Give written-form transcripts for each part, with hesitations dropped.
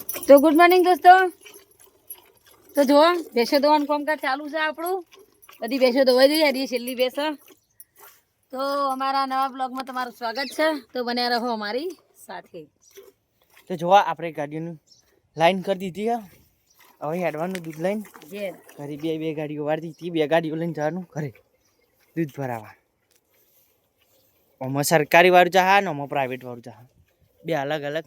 તો good morning દોસ્તો. તો જો ભેંસો ધોવાનું કામકાજ ચાલુ છે આપણું. બધી ભેંસો ધોવાઈ દઈએ હરી છેલ્લી ભેંસ. તો અમારા નવા બ્લોગમાં તમારું સ્વાગત છે. તો બન્યા રહો અમારી સાથે. તો જોવા આપણે ગાડીઓનું લાઈન કરી દીધી. હવે હેડવાનું દૂધ લઈને ઘરે બે ગાડીઓ વાળી દીધી. બે ગાડીઓ લઈને જવાનું ઘરે દૂધ ભરાવા. આમાં સરકારી વાળું જહા ને આમાં પ્રાઇવેટ વાળું જહા, બે અલગ અલગ.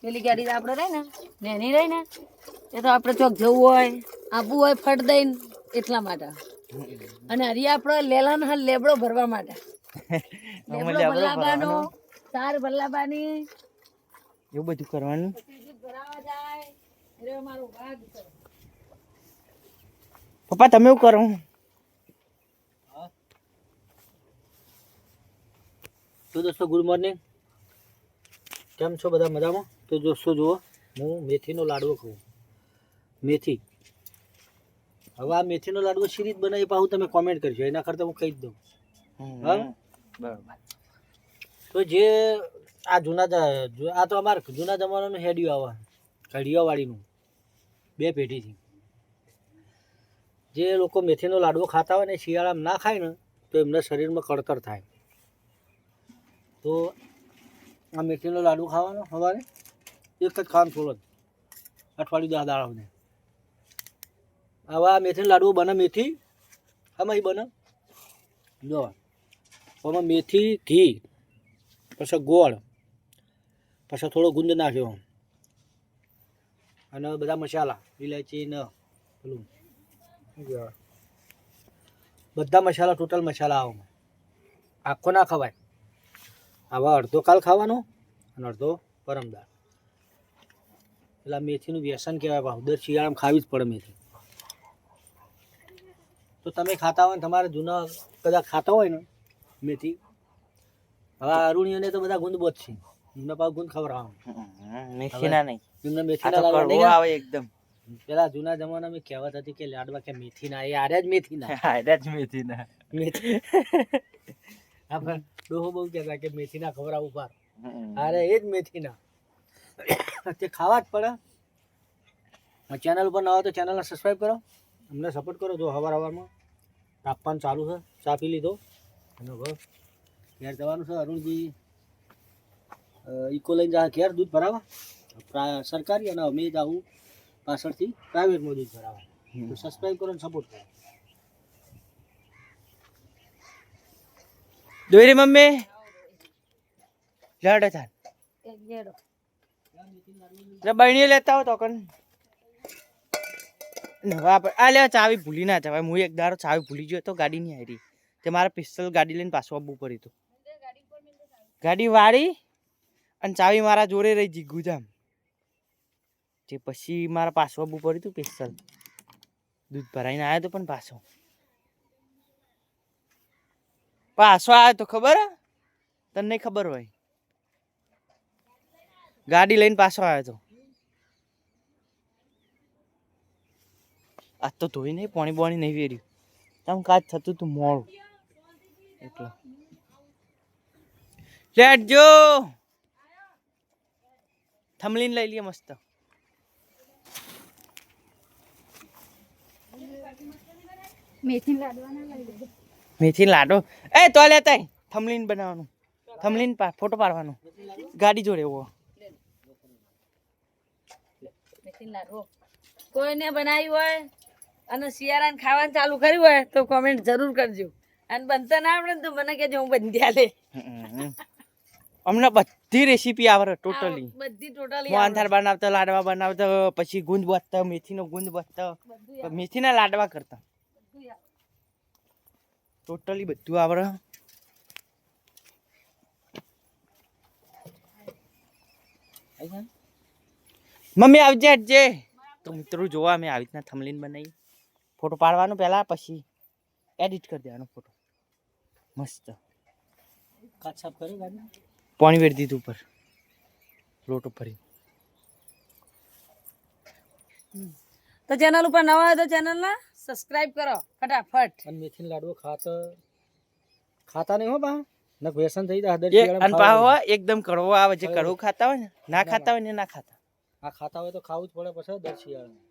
પેલી ગાડી આપણે રહી ને નેની રહી ને એ તો આપણે ચોક જવું હોય આપવું હોય ફટ દઈને એટલા માટે. અને હરી આપણો લેલાનો હાલ લેબડો ભરવા માટે. લેબડો ભલાબાનો તાર ભલાબાની એવું બધું કરવાનું. ભરાવા જાય એટલે અમારો ભાગ છે. પપ્પા તમે એવું કરો? તો દોસ્તો ગુડ મોર્નિંગ, કેમ છો બધા? મજામાં? તો દોસ્તો જુઓ, હું મેથીનો લાડવો ખાઉં. મેથી. હવે આ મેથીનો લાડવો શી રીત બનાવી પાછું તમે કોમેન્ટ કરજો, એના કરતાં હું કહી જ દઉં. હા બરાબર. તો જે આ આ તો અમારે જૂના જમાનાનું હેડિયું આવે, કઢિયાવાળીનું, બે પેઢીથી. જે લોકો મેથીનો લાડવો ખાતા હોય ને શિયાળામાં ના ખાય ને તો એમના શરીરમાં કળતર થાય. તો આ મેથીનો લાડવો ખાવાનો સવારે એક જ ખાવાનું, થોડો જ, અઠવાડિયું 10 દાડા સુધી. આવા મેથીનો લાડવો બને. મેથી આમાં બને જો આમાં મેથી, ઘી, પછી ગોળ, પછી થોડો ગુંદ નાખ્યો અને બધા મસાલા, ઇલાયચી ને પેલું બધા મસાલા, ટોટલ મસાલા આવો. આખો ના ખવાય. આવા અડધો કાલ ખાવાનો અને અડધો પરમદાર. એટલે મેથીનું વ્યસન કહેવાય. ભાવ દર શિયાળામાં ખાવી જ પડે મેથી. તો તમે ખાતા હોય ને તમારે જૂના કદાચ ખાતા હોય ને મેથી, હવે અરુણીઓને તો બધા ગુંદ બોજ છે. એમને પાછું ગુંદ ખવડાવવાનું. મેથીના નહીં, એમને આ મેથીના તો લાડવા કડવો નહીં આવે એકદમ. પેલા જૂના જમાનામાં કહેવત હતી કે લાડવા કે મેથીના, એ આર્યા જ મેથીના. આયડા જ મેથીના. મેથી આપણે ડોહો બહુ કહેતા કે મેથીના ખવડાવવું પાર. અરે એ જ મેથીના. તે ખાવા જ પડે. ચેનલ ઉપર ન હોય તો ચેનલને સબસ્ક્રાઈબ કરો, અમને સપોર્ટ કરો. જો સવારમાં તાપમાન ચાલુ છે, ચા પી લીધો અને હવે ઘેર જવાનું છે. અરુણજી ઇકો લઈને જા ઘેર દૂધ ભરાવા, સરકારી, અને અમે જાઉં પાછળથી પ્રાઇવેટમાં દૂધ ભરાવા. તો સબસ્ક્રાઈબ કરો અને સપોર્ટ કરો. દોરી મમ્મી લડે થાય બહેણીઓ લેતા હો તો કન આ લે. ચાવી ભૂલી ના જવાય. હું એક દાડો ચાવી ભૂલી ગયો તો ગાડી નહીં આવી. તે મારે પિસ્તોલ ગાડી લઈને પાછું આવવું પડ્યું હતું. ગાડી વાળી અને ચાવી મારા જોડે રહી ગઈ ગુજામ. તે પછી મારા પાછું આવવું પડ્યું હતું. પિસ્તોલ દૂધ ભરાઈને આવ્યો તો પણ પાછો આવ્યો તો ખબર તને નહીં ખબર હોય. ગાડી લઈને પાછો આવ્યો તો. આજ તો ધોઈ નહીં, પાણી બોણી નહીં વેર્યું. તમ કાજ થતું તું મોડું એટલે લેટજો. થમલીને લઈ લઈએ મસ્ત. મેથી લાડો એ તો લેતા થમલીન બનાવવાનું, થમલીન ફોટો પાડવાનો ગાડી જોડે. એવો કોઈને બનાવ્યું હોય અને શિયાળાને ખાવાનું ચાલુ કર્યું હોય તો કોમેન્ટ જરૂર કરજો. અને બનતા ના આવડે તો મને કહેજો, હું બની આલે. અમને બધી રેસીપી આવડે ટોટલી. બધી ટોટલી મોહનથાળ બનાવતા, લાડવા બનાવતા, પછી ગુંદ બચતા, મેથીનો ગુંદ બચતા, મેથીના લાડવા કરતા, ટોટલી બધું આવડે. મમ્મી આવજે હટજે. તો મિત્રો જોવા અમે આવી રીતના થમલીન બનાવી. ફોટો પાડવાનો પહેલા, પછી એડિટ કરી દેવાનો ફોટો મસ્ત. કાચ સાફ કરી ગાડી, પાણી વેરી દીધું ઉપર લોટો ભરી. તો ચેનલ ઉપર નવા હોય તો ચેનલને સબસ્ક્રાઇબ કરો ફટાફટ. અને મેથીનો લાડવો ખાતા નહીં હો બા. ને વ્યસન થઈ જાય દર અને શિયાળામાં પાહો ખાવાનું. એકદમ કડવો આવે જે કડવો. કડવું ખાતા હોય ને ના ખાતા હોય ને ના ખાતા. આ ખાતા હોય તો ખાવું જ પડે પછી દર શિયાળામાં.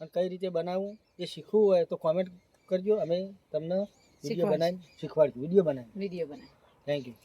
અને કઈ રીતે બનાવવું એ શીખવું હોય તો કોમેન્ટ કરજો, અમે તમને વિડીયો શીખવાડશું. બનાવીને શીખવાડશું, વિડીયો બનાવીને. વિડીયો બનાવી. Thank you.